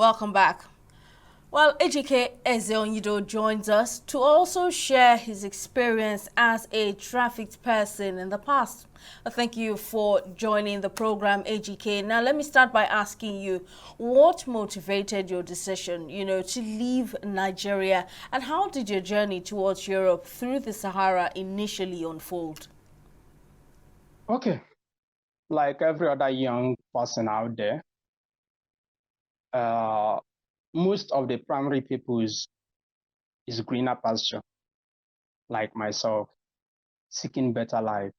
Welcome back. Well, Ejike Ezeonyido joins us to also share his experience as a trafficked person in the past. Thank you for joining the program, Ejike. Now, let me start by asking you, what motivated your decision, to leave Nigeria, and how did your journey towards Europe through the Sahara initially unfold? Okay, like every other young person out there, uh, most of the primary people is greener pasture, like myself, seeking better life.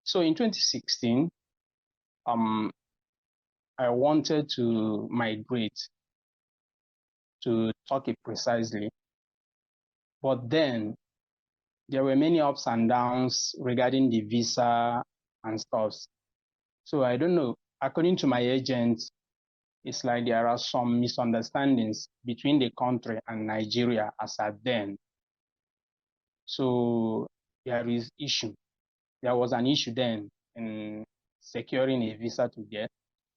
So in 2016, um, I wanted to migrate, to talk it precisely, but then there were many ups and downs regarding the visa and stuff. So I don't know. According to my agent, it's like there are some misunderstandings between the country and Nigeria as at then. So there is issue. There was an issue then in securing a visa to get.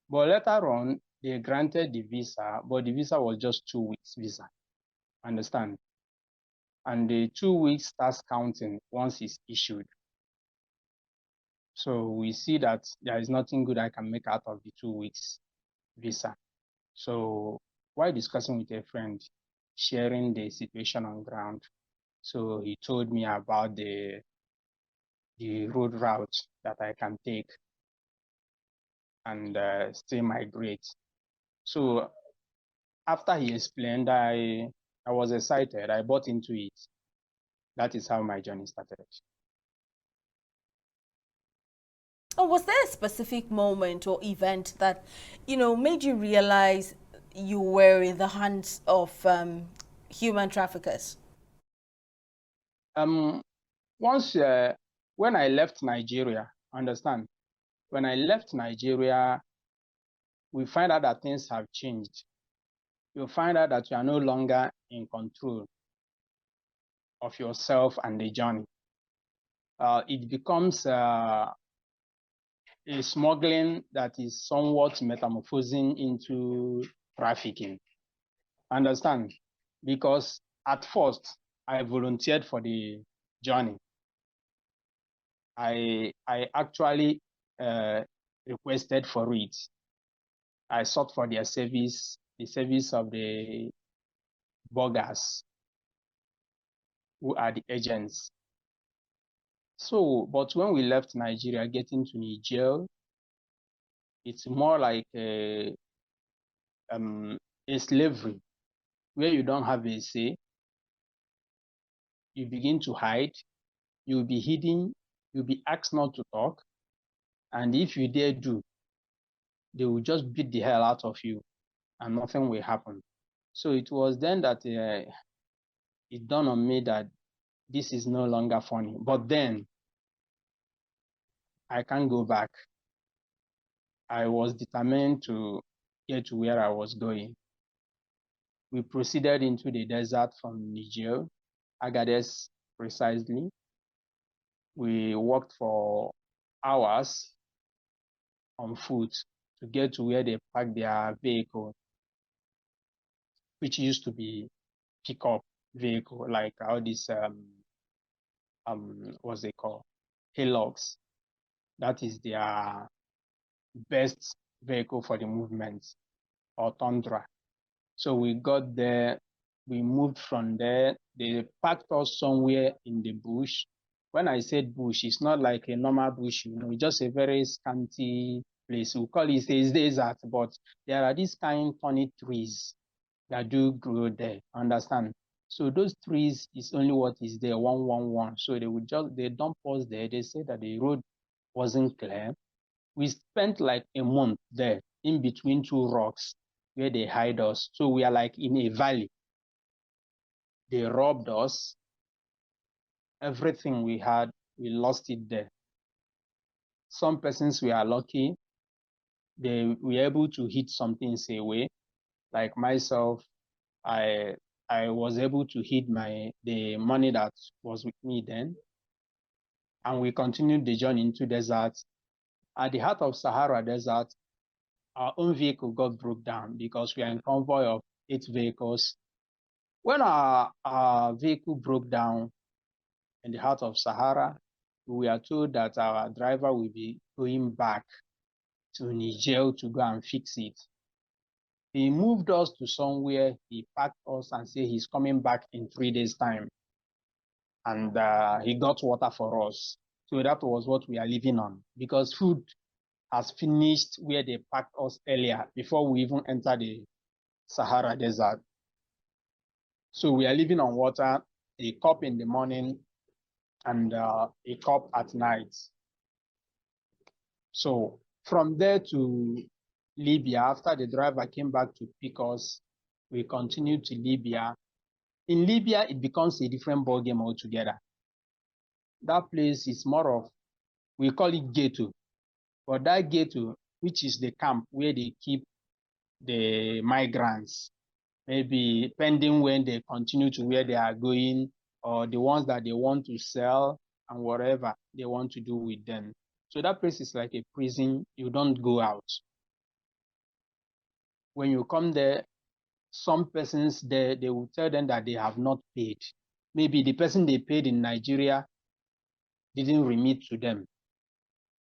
But later on, they granted the visa, but the visa was just 2 weeks visa. Understand? And the 2 weeks starts counting once it's issued. So we see that there is nothing good I can make out of the 2 weeks visa. So while discussing with a friend, sharing the situation on ground, so he told me about the road route that I can take and still migrate. So after he explained, I was excited. I bought into it. That is how my journey started. Or was there a specific moment or event that, made you realize you were in the hands of human traffickers? Um, once when I left Nigeria, understand, when I left Nigeria, we find out that things have changed. You find out that you are no longer in control of yourself and the journey. It becomes a smuggling that is somewhat metamorphosing into trafficking. Understand? Because at first, I volunteered for the journey. I actually requested for it. I sought for their service, the service of the bloggers who are the agents. So, but when we left Nigeria, getting to Niger, it's more like a slavery where you don't have a say. You begin to hide. You'll be hidden. You'll be asked not to talk. And if you dare do, they will just beat the hell out of you and nothing will happen. So it was then that it dawned on me that this is no longer funny. But then I can't go back. I was determined to get to where I was going. We proceeded into the desert from Niger, Agadez precisely. We walked for hours on foot to get to where they park their vehicle, which used to be pickup vehicle, like all these what's they called, Hilux. That is their best vehicle for the movement, or Tundra. So we got there, we moved from there. They parked us somewhere in the bush. When I said bush, it's not like a normal bush, just a very scanty place. We call it a desert, but there are these kind thorny trees that do grow there. Understand? So those trees is only what is there, one. So they dump us there. They said that the road wasn't clear. We spent like a month there in between two rocks where they hide us. So we are like in a valley. They robbed us. Everything we had, we lost it there. Some persons were lucky. They were able to hit some things away. Like myself, I was able to hit the money that was with me then. And we continued the journey into desert. At the heart of Sahara Desert, our own vehicle got broke down because we are in convoy of 8 vehicles. When our vehicle broke down in the heart of Sahara, we are told that our driver will be going back to Niger to go and fix it. He moved us to somewhere, he packed us and said he's coming back in 3 days' time. And he got water for us. So that was what we are living on, because food has finished where they packed us earlier before we even enter the Sahara Desert. So we are living on water, a cup in the morning and a cup at night. So from there to Libya, after the driver came back to pick us, we continued to Libya. In Libya, it becomes a different ballgame altogether. That place is more of, we call it ghetto, but that ghetto, which is the camp where they keep the migrants, maybe pending when they continue to where they are going, or the ones that they want to sell and whatever they want to do with them. So that place is like a prison. You don't go out. When you come there, some persons there, they will tell them that they have not paid. Maybe the person they paid in Nigeria didn't remit to them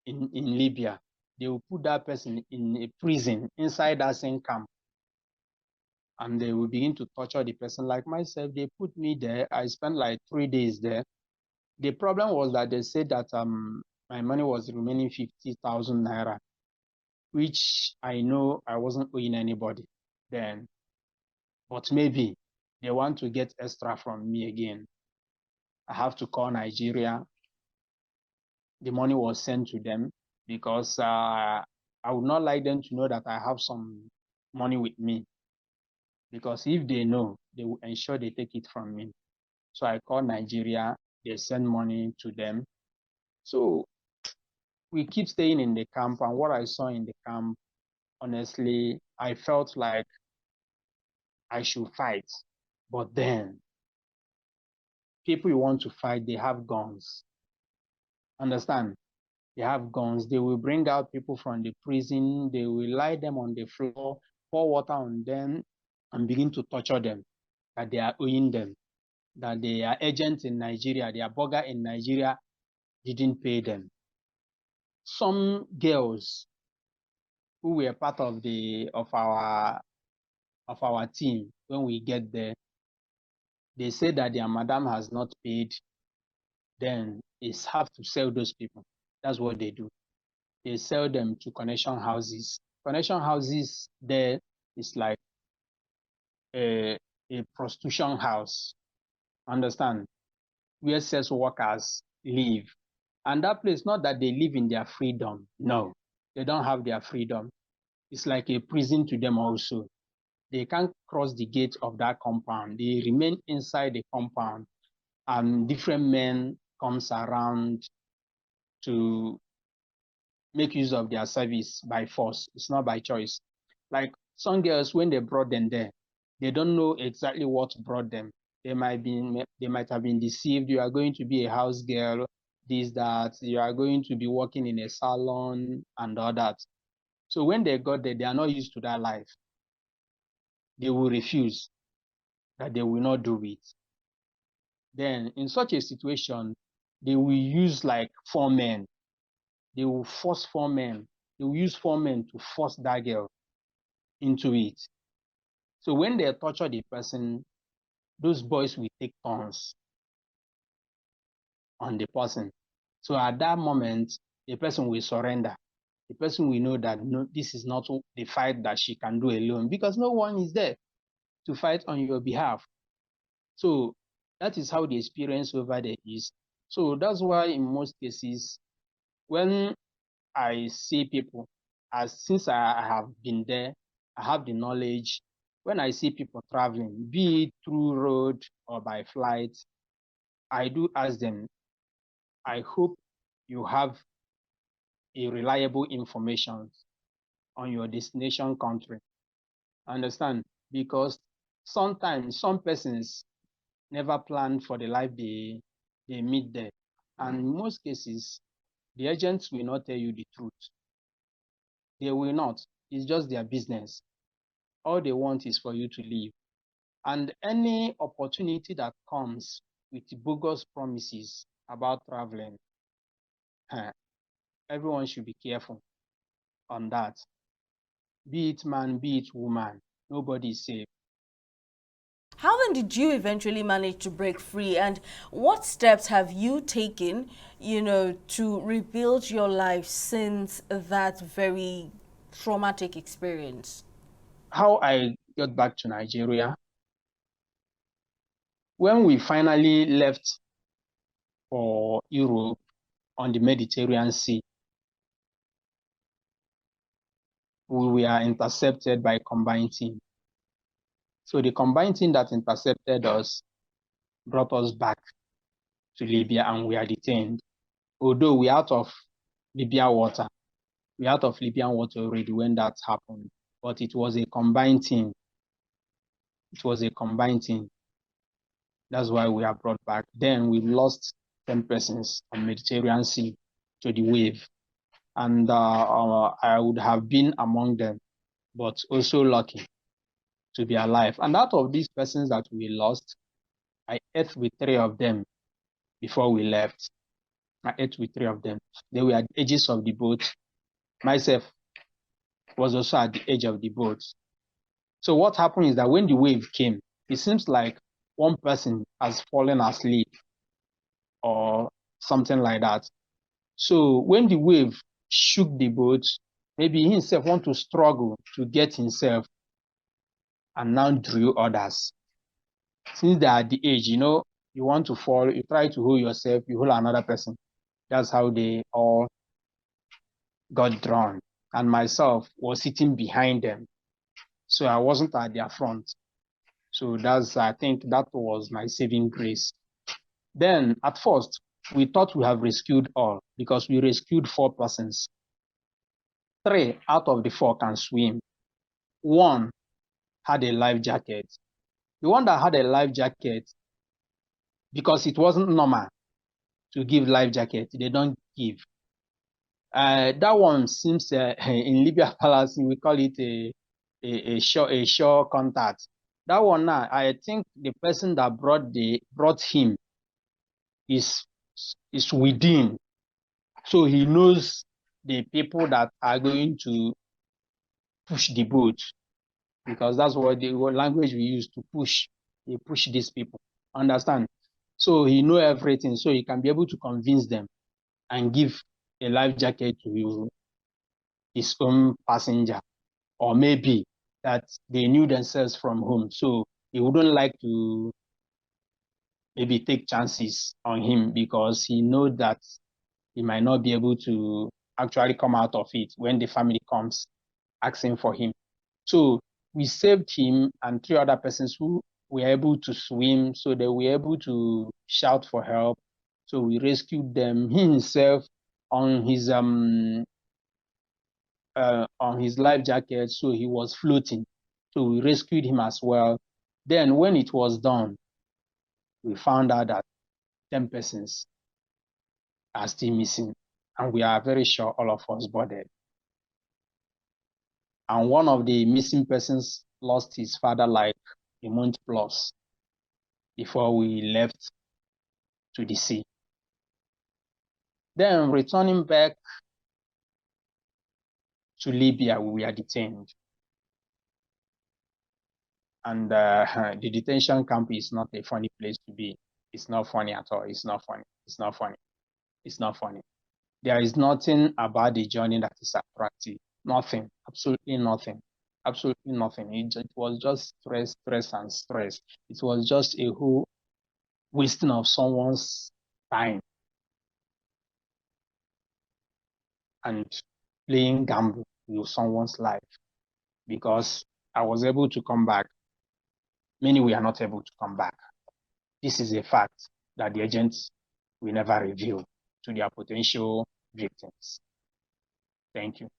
in Libya. They will put that person in a prison inside that same camp. And they will begin to torture the person. Like myself, they put me there. I spent like 3 days there. The problem was that they said that my money was remaining 50,000 naira, which I know I wasn't owing anybody then. But maybe they want to get extra from me again. I have to call Nigeria. The money was sent to them because I would not like them to know that I have some money with me. Because if they know, they will ensure they take it from me. So I call Nigeria, they send money to them. So we keep staying in the camp, and what I saw in the camp, honestly, I felt like I should fight. But then, people you want to fight, they have guns. Understand? They have guns. They will bring out people from the prison. They will lie them on the floor, pour water on them, and begin to torture them, that they are owing them, that they are agents in Nigeria, they are burger in Nigeria, didn't pay them. Some girls who were part of our team, when we get there, they say that their madam has not paid, then it's have to sell those people. That's what they do. They sell them to connection houses. Connection houses there is like a prostitution house. Understand? Where sex workers live. And that place, not that they live in their freedom. No, they don't have their freedom. It's like a prison to them also. They can't cross the gate of that compound. They remain inside the compound, and different men comes around to make use of their service by force. It's not by choice. Like some girls, when they brought them there, they don't know exactly what brought them. They might have been deceived. You are going to be a house girl, this, that. You are going to be working in a salon and all that. So when they got there, they are not used to that life. They will refuse, that they will not do it. Then in such a situation, they will use like 4 men. They will force 4 men. They will use 4 men to force that girl into it. So when they torture the person, those boys will take turns on the person. So at that moment, the person will surrender. The person will know that no, this is not the fight that she can do alone, because no one is there to fight on your behalf. So that is how the experience over there is. So that's why in most cases, when I see people, since I have been there, I have the knowledge. When I see people traveling, be it through road or by flight, I do ask them, I hope you have a reliable information on your destination country. Understand? Because sometimes some persons never plan for the life they meet there. And in most cases, the agents will not tell you the truth. They will not. It's just their business. All they want is for you to leave. And any opportunity that comes with bogus promises about traveling, everyone should be careful on that. Be it man, be it woman, nobody is safe. How then did you eventually manage to break free, and what steps have you taken, to rebuild your life since that very traumatic experience? How I got back to Nigeria, when we finally left for Europe on the Mediterranean Sea, we were intercepted by a combined team. So the combined team that intercepted us brought us back to Libya, and we are detained. Although we're out of Libya water, we're out of Libyan water already when that happened, but it was a combined team. It was a combined team. That's why we are brought back. Then we lost 10 persons on Mediterranean Sea to the wave. And I would have been among them, but also lucky to be alive. And out of these persons that we lost, I ate with 3 of them before we left. I ate with 3 of them. They were at the edges of the boat. Myself was also at the edge of the boat. So what happened is that when the wave came, it seems like one person has fallen asleep or something like that. So when the wave shook the boat, maybe he himself want to struggle to get himself and now drew others. Since they are at the age, you want to fall, you try to hold yourself, you hold another person. That's how they all got drawn. And myself was sitting behind them. So I wasn't at their front. So I think that was my saving grace. Then at first, we thought we have rescued all because we rescued 4 persons. 3 out of the 4 can swim. 1 had a life jacket. The one that had a life jacket, because it wasn't normal to give life jacket, they don't give. That one seems in Libya Palace, we call it a shore contact. That one now, I think the person that brought him is within. So he knows the people that are going to push the boat, because that's what the language we use to push. They push these people. Understand? So he know everything. So he can be able to convince them and give a life jacket to his own passenger. Or maybe that they knew themselves from home. So he wouldn't like to maybe take chances on him because he knows that he might not be able to actually come out of it when the family comes asking for him. So we saved him and 3 other persons who were able to swim, so they were able to shout for help. So we rescued them. He himself on his life jacket, so he was floating. So we rescued him as well. Then when it was done, we found out that 10 persons are still missing, and we are very sure all of us boarded. And one of the missing persons lost his father like a month plus before we left to the sea. Then returning back to Libya, we were detained. And the detention camp is not a funny place to be. It's not funny at all. It's not funny. It's not funny. It's not funny. There is nothing about the journey that is attractive. Nothing. Absolutely nothing. Absolutely nothing. It was just stress, and stress. It was just a whole wasting of someone's time and playing gamble with someone's life, because I was able to come back. Many were not able to come back. This is a fact that the agents will never reveal to their potential victims. Thank you.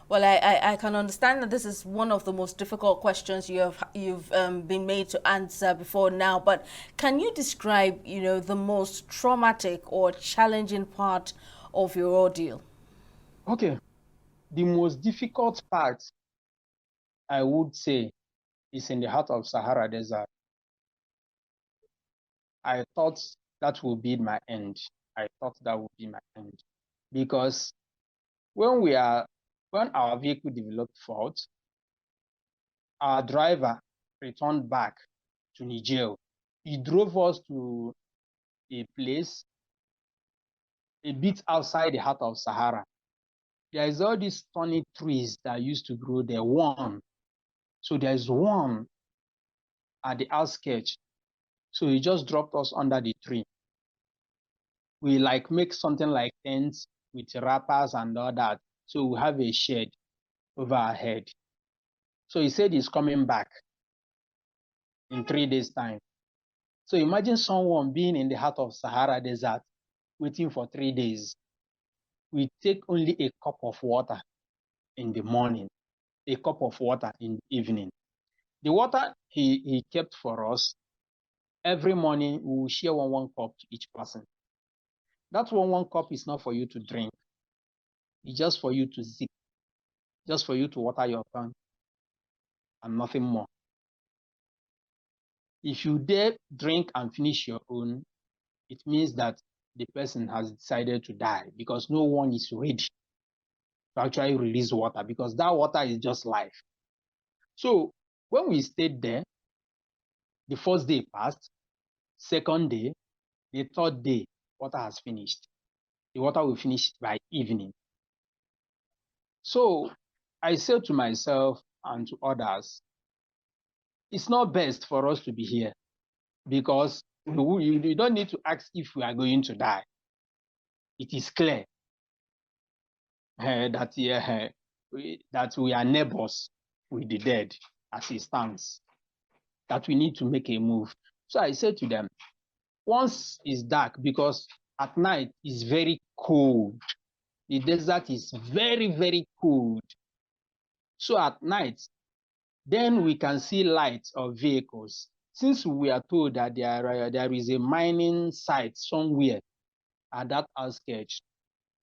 Well, I can understand that this is one of the most difficult questions you've been made to answer before now. But can you describe, the most traumatic or challenging part of your ordeal? Okay. The most difficult part, I would say, is in the heart of Sahara Desert. I thought that would be my end. I thought that would be my end. Because when our vehicle developed fault, our driver returned back to Niger. He drove us to a place a bit outside the heart of Sahara. There is all these thorny trees that used to grow there. So there is one at the outskirts. So he just dropped us under the tree. We like make something like tents with wrappers and all that. So we have a shade over our head. So he said he's coming back in 3 days' time. So imagine someone being in the heart of Sahara Desert, waiting for 3 days. We take only a cup of water in the morning, a cup of water in the evening. The water he kept for us, every morning we will share one cup to each person. That one cup is not for you to drink. It's just for you to sip, just for you to water your plant and nothing more. If you dare drink and finish your own, it means that the person has decided to die because no one is ready to actually release water because that water is just life. So when we stayed there, the first day passed, second day, the third day, water has finished. The water will finish by evening. So I said to myself and to others, it's not best for us to be here because you don't need to ask if we are going to die. It is clear that we are neighbors with the dead as it stands, that we need to make a move. So I said to them, once it's dark, because at night it's very cold. The desert is very, very cold. So at night, then we can see lights of vehicles. Since we are told that there is a mining site somewhere at that outskirts,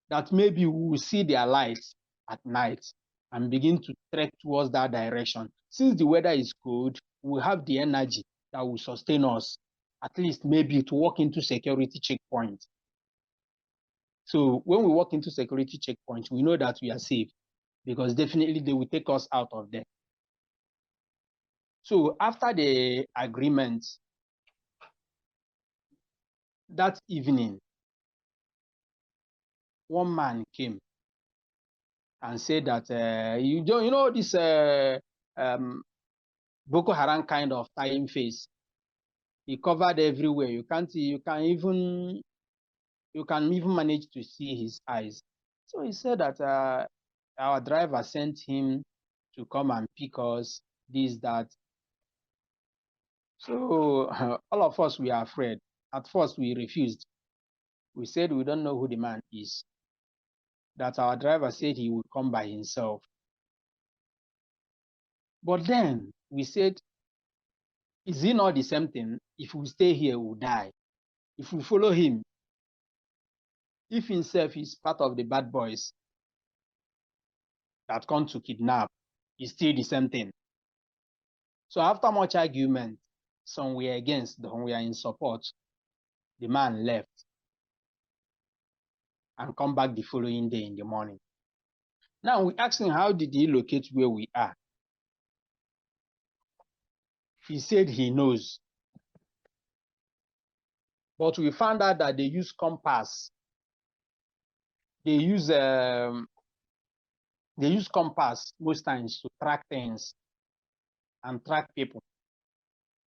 that maybe we will see their lights at night and begin to trek towards that direction. Since the weather is cold, we have the energy that will sustain us, at least maybe to walk into security checkpoint. So when we walk into security checkpoint, we know that we are safe because definitely they will take us out of there. So after the agreement, that evening, one man came and said that you know this Boko Haram kind of tying face. He covered everywhere. You can even manage to see his eyes. So he said that our driver sent him to come and pick us, this, that. So all of us, we are afraid. At first, we refused. We said we don't know who the man is. That our driver said he would come by himself. But then we said, is it not the same thing? If we stay here, we'll die. If we follow him, if himself is part of the bad boys that come to kidnap, it's still the same thing. So after much argument, some were against, some were in support, the man left and come back the following day in the morning. Now we asked him, how did he locate where we are? He said he knows. But we found out that they use compass. They use compass most times to track things and track people.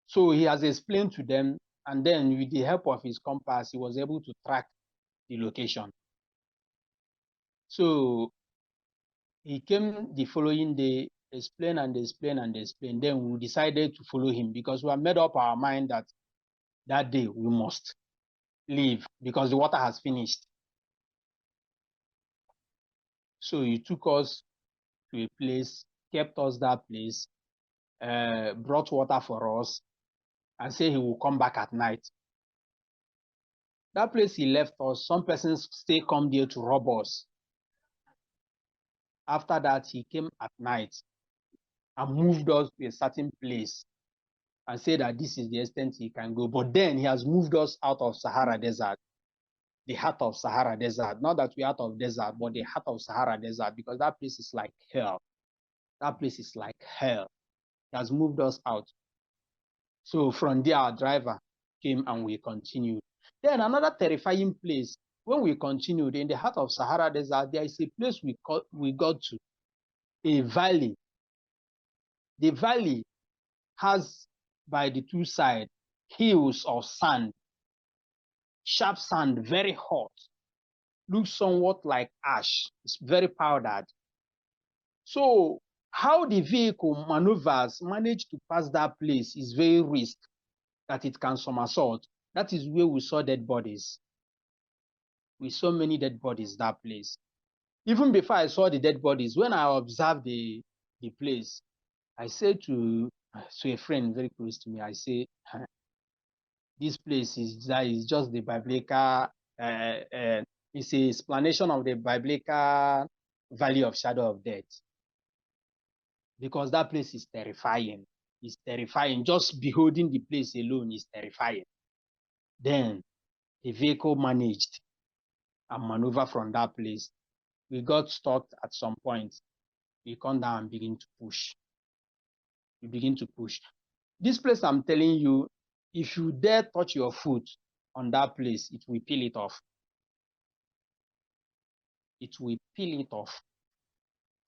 So he has explained to them, and then with the help of his compass, he was able to track the location. So he came the following day, explain and explain and explain. Then we decided to follow him because we had made up our mind that that day we must leave because the water has finished. So he took us to a place, kept us that place, brought water for us, and said he will come back at night. That place he left us, some persons still come there to rob us. After that, he came at night and moved us to a certain place and said that this is the extent he can go. But then he has moved us out of Sahara Desert, the heart of Sahara Desert. Not that we're out of desert, but the heart of Sahara Desert, because that place is like hell. That place is like hell. He has moved us out. So from there, our driver came and we continued. Then another terrifying place, when we continued in the heart of Sahara Desert, there is a place we got to, a valley. The valley has by the two sides hills of sand, sharp sand, very hot, looks somewhat like ash. It's very powdered. So how the vehicle maneuvers, manage to pass that place is very risky that it can somersault. That is where we saw dead bodies. We saw many dead bodies that place. Even before I saw the dead bodies, when I observed the place, I said to a friend very close to me, I say, this place is just the biblical, it's a explanation of the biblical valley of shadow of death. Because that place is terrifying. It's terrifying. Just beholding the place alone is terrifying. Then the vehicle managed and maneuver from that place. We got stuck at some point. We come down and begin to push. We begin to push. This place, I'm telling you, if you dare touch your foot on that place, it will peel it off. It will peel it off.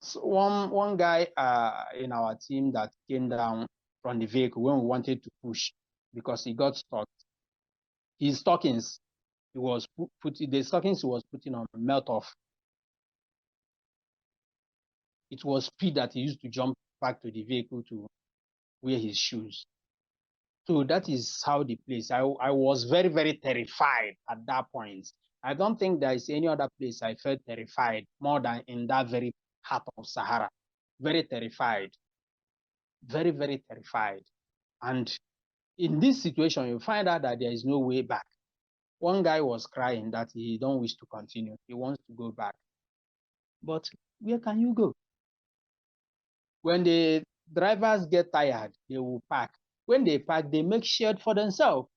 So one guy in our team that came down from the vehicle when we wanted to push because he got stuck. His stockings, the stockings he was putting on melt off. It was speed that he used to jump back to the vehicle to wear his shoes. So that is how the place. I was very, very terrified at that point. I don't think there is any other place I felt terrified more than in that very heart of Sahara. Very terrified. Very, very terrified. And in this situation, you find out that there is no way back. One guy was crying that he don't wish to continue. He wants to go back. But where can you go? When the drivers get tired, they will park. When they park, they make shed for themselves.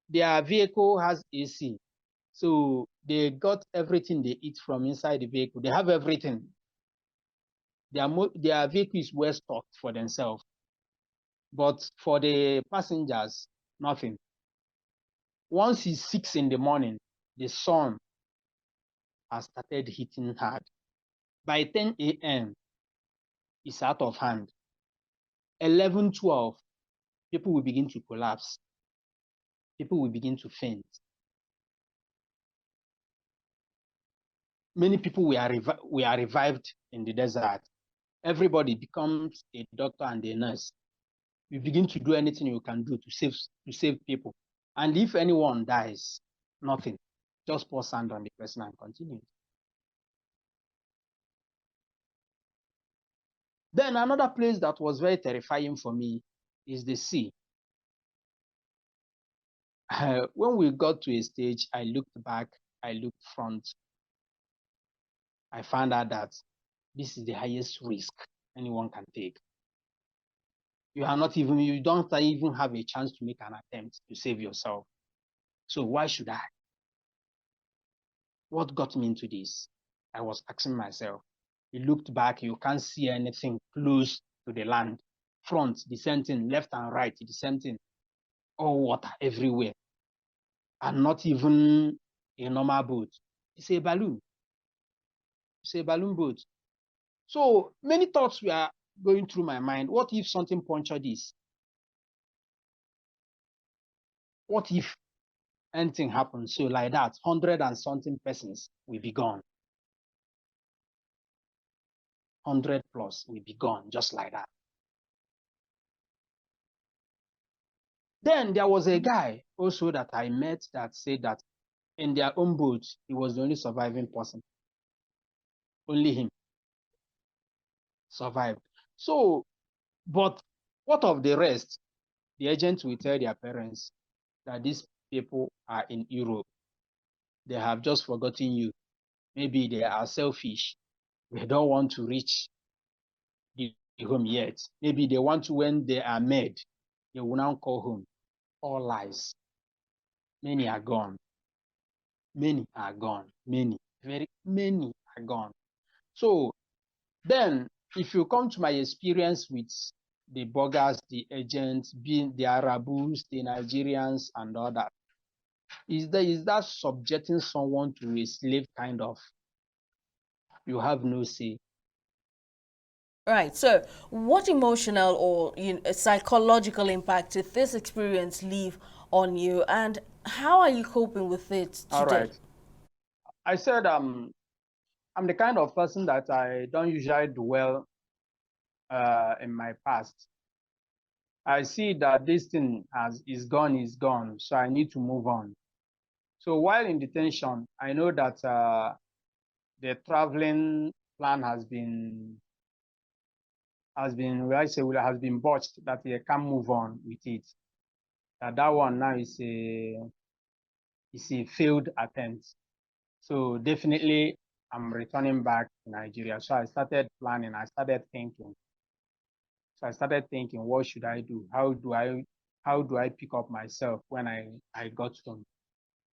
Their vehicle has AC. So they got everything they eat from inside the vehicle. They have everything. Their vehicle is well stocked for themselves. But for the passengers, nothing. Once it's 6 in the morning, the sun has started hitting hard. By 10 a.m., it's out of hand. 11, 12, people will begin to collapse. People will begin to faint. Many people were revived in the desert. Everybody becomes a doctor and a nurse. You begin to do anything you can do to save people. And if anyone dies, nothing. Just pour sand on the person and continue. Then another place that was very terrifying for me is the sea. When we got to a stage, I looked back, I looked front. I found out that this is the highest risk anyone can take. You don't even have a chance to make an attempt to save yourself. So why should I? What got me into this? I was asking myself. You looked back, you can't see anything close to the land. Front, the same thing. Left and right, the same thing. All water everywhere. And not even a normal boat. It's a balloon. It's a balloon boat. So many thoughts were going through my mind. What if something punctured this? What if anything happens? So like that, 100 and something persons will be gone. 100 plus will be gone, just like that. Then there was a guy also that I met that said that in their own boat, he was the only surviving person. Only him survived. So, but what of the rest? The agents will tell their parents that these people are in Europe. They have just forgotten you. Maybe they are selfish. they don't want to reach the home yet. Maybe they want to, when they are made, they will now call home. All lies. Many are gone. Many are gone. Many, very many are gone. So then, if you come to my experience with the bloggers, the agents, being the Arabs, the Nigerians, and all that, is that subjecting someone to a slave kind of? You have no say. Right. So, what emotional or psychological impact did this experience leave on you, and how are you coping with it All today? right. I said I'm the kind of person that I don't usually dwell in my past. I see that this thing is gone, so I need to move on. So while in detention, I know that the traveling plan has been has been botched, that they can't move on with it. That one now is a failed attempt. So definitely I'm returning back to Nigeria. So I started planning, I started thinking. So I started thinking, what should I do? How do I pick up myself when I got home?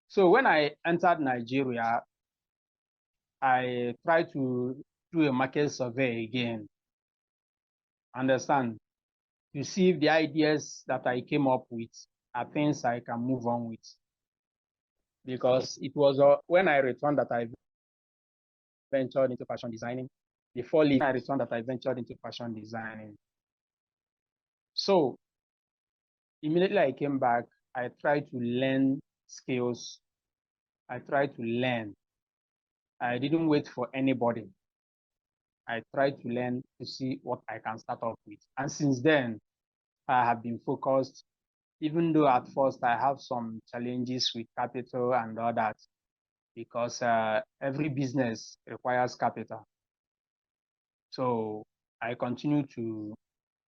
So when I entered Nigeria, I tried to do a market survey again. Understand? To see if the ideas that I came up with are things I can move on with. Because it was when I returned that I ventured into fashion designing. Before leaving, I returned that I ventured into fashion designing. So immediately I came back, I tried to learn skills. I tried to learn. I didn't wait for anybody. I tried to learn to see what I can start off with. And since then, I have been focused, even though at first I have some challenges with capital and all that, because every business requires capital. So I continue to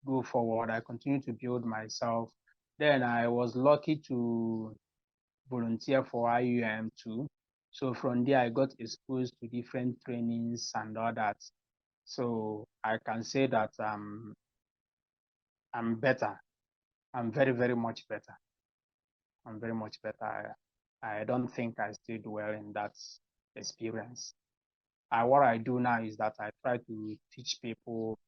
go forward. I continue to build myself. Then I was lucky to volunteer for IUM too. So from there, I got exposed to different trainings and all that. So I can say that I'm better. I'm very, very much better. I'm very much better. I don't think I stayed well in that experience. What I do now is that I try to teach people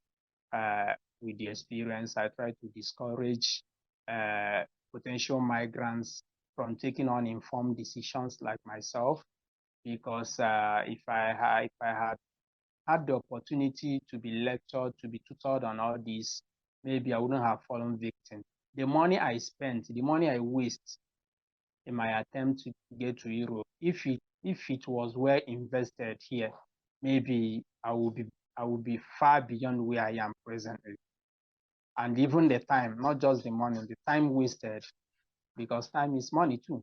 with the experience. I try to discourage potential migrants from taking uninformed decisions like myself, because if I had the opportunity to be lectured, to be tutored on all this, maybe I wouldn't have fallen victim. The money I spent, the money I waste in my attempt to get to Europe, if it was well invested here, maybe I would be far beyond where I am presently. And even the time, not just the money, the time wasted, because time is money too.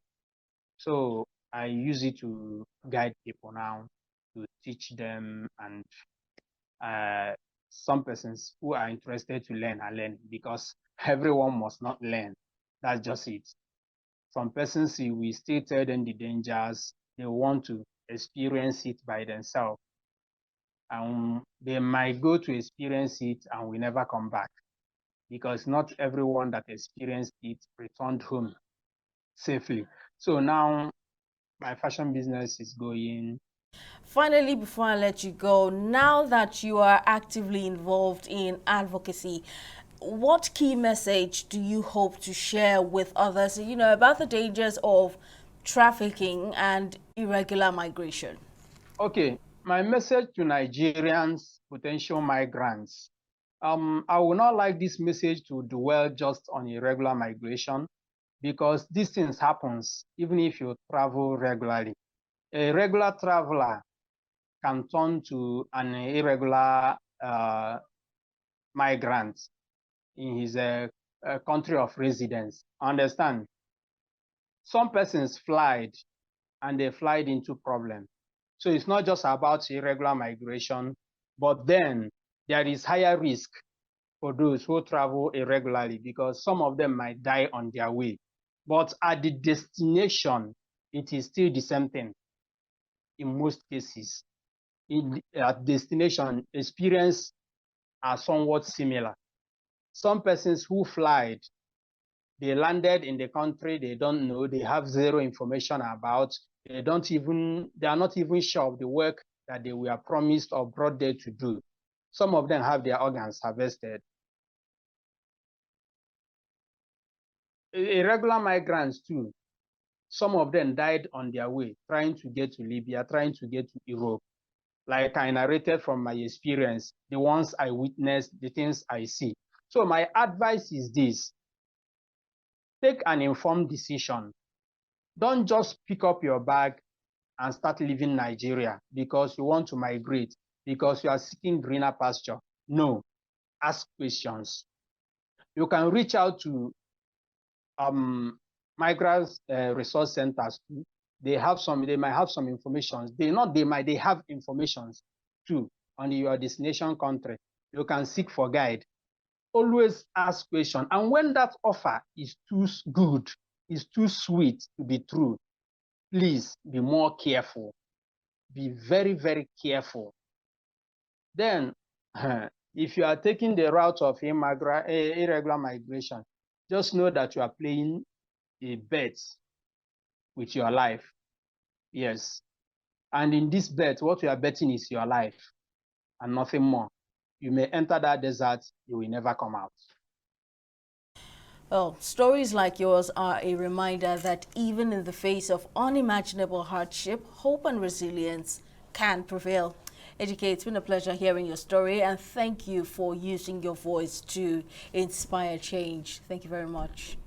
So I use it to guide people now, to teach them, and some persons who are interested to learn are learning, because everyone must not learn. That's just it. Some persons, we still tell them the dangers, they want to experience it by themselves. And they might go to experience it and will never come back, because not everyone that experienced it returned home safely. So now my fashion business is going. Finally, before I let you go, now that you are actively involved in advocacy, what key message do you hope to share with others, about the dangers of trafficking and irregular migration? Okay, my message to Nigerians, potential migrants. I would not like this message to dwell just on irregular migration, because these things happens even if you travel regularly. A regular traveler can turn to an irregular migrant in his country of residence. Understand? Some persons flied and they flied into problem. So it's not just about irregular migration, but then there is higher risk for those who travel irregularly, because some of them might die on their way. But at the destination, it is still the same thing in most cases. at destination experience are somewhat similar. Some persons who flied, they landed in the country they don't know, they have zero information about, they are not even sure of the work that they were promised or brought there to do. Some of them have their organs harvested. Irregular migrants too, some of them died on their way, trying to get to Libya, trying to get to Europe. Like I narrated from my experience, the ones I witnessed, the things I see. So my advice is this: take an informed decision. Don't just pick up your bag and start leaving Nigeria because you want to migrate, because you are seeking greener pasture. No, ask questions. You can reach out to migrants resource centers. They might have some information. They have information too on your destination country. You can seek for guide. Always ask questions. And when that offer is too good, is too sweet to be true, please be more careful. Be very, very careful. Then, if you are taking the route of irregular migration, just know that you are playing a bet with your life. Yes. And in this bet, what you are betting is your life and nothing more. You may enter that desert, you will never come out. Well, stories like yours are a reminder that even in the face of unimaginable hardship, hope and resilience can prevail. Ejike, it's been a pleasure hearing your story, and thank you for using your voice to inspire change. Thank you very much.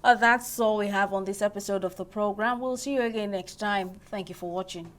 That's all we have on this episode of the program. We'll see you again next time. Thank you for watching.